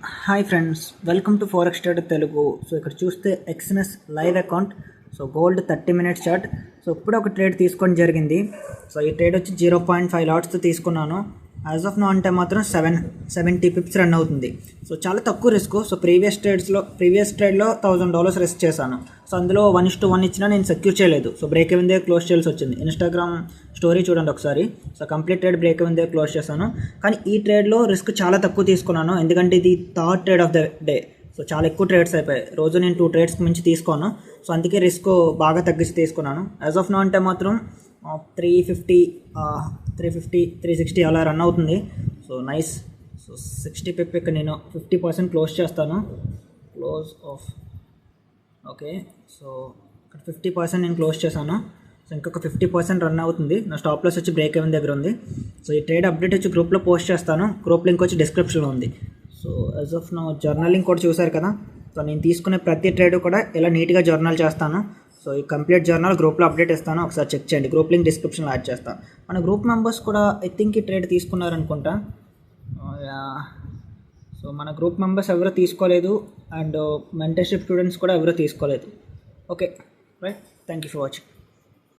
Hi friends, welcome to forex trader Telugu. So ఇక్కడ చూస్తే XNS live account. So gold 30 minutes chart. So ఇప్పుడు ఒక trade తీసుకోవడం జరిగింది. సో ఈ ట్రేడ్ వచ్చి 0.5 లాట్స్తో తీసుకున్నాను. యాజ్ ఆఫ్ నో అంటే మాత్రం 770 పిప్స్ రన్ అవుతుంది. సో చాలా తక్కువ రిస్క్. సో ప్రీవియస్ ట్రేడ్లో $1000 రిస్క్ చేశాను. సో అందులో 1:1 ఇచ్చినా నేను సెక్యూర్ చేయలేదు. సో బ్రేక్ ఈవెన్ దగ్గర క్లోజ్ చేయాల్సి వచ్చింది. ఇన్స్టాగ్రామ్ స్టోరీ చూడండి ఒకసారి. So complete trade break even దగ్గర క్లోజ్ చేశాను. కానీ ఈ ట్రేడ్లో రిస్క్ చాలా తక్కువ తీసుకున్నాను, ఎందుకంటే ఇది third trade of the day. So చాలా ఎక్కువ ట్రేడ్స్ అయిపోయాయి. రోజు నేను 2 ట్రేడ్స్కి మించి తీసుకోను. సో అందుకే రిస్క్ బాగా తగ్గించి తీసుకున్నాను. యాజ్ ఆఫ్ నో అంటే మాత్రం 350, 360 అలా రన్ అవుతుంది. So nice. సో 60 పిప్ ఇక్కడ నేను 50% క్లోజ్ చేస్తాను. Close of okay. సో ఇక్కడ 50% నేను క్లోజ్ చేశాను. సో ఇంకొక 50% రన్ అవుతుంది. నా స్టాప్ లాస్ వచ్చి బ్రేక్ ఈవెన్ దగ్గర ఉంది. సో ఈ ట్రేడ్ అప్డేట్ వచ్చి గ్రూప్లో పోస్ట్ చేస్తాను. గ్రూప్ లింక్ వచ్చి డిస్క్రిప్షన్లో ఉంది. So as of now journaling కూడా చూశారు కదా. సో నేను తీసుకునే ప్రతి ట్రేడ్ కూడా ఇలా నీట్గా జర్నల్ చేస్తాను. సో ఈ కంప్లీట్ జర్నల్ గ్రూప్లో అప్డేట్ ఇస్తాను, ఒకసారి చెక్ చేయండి. గ్రూప్ లింక్ డిస్క్రిప్షన్లో యాడ్ చేస్తాను. మన గ్రూప్ మెంబర్స్ కూడా ఐ థింక్ ఈ ట్రేడ్ తీసుకున్నారనుకుంటా. సో మన గ్రూప్ మెంబర్స్ ఎవరో తీసుకోలేదు, అండ్ మెంటర్షిప్ స్టూడెంట్స్ కూడా ఎవరో తీసుకోలేదు. Okay right, thank you for watching.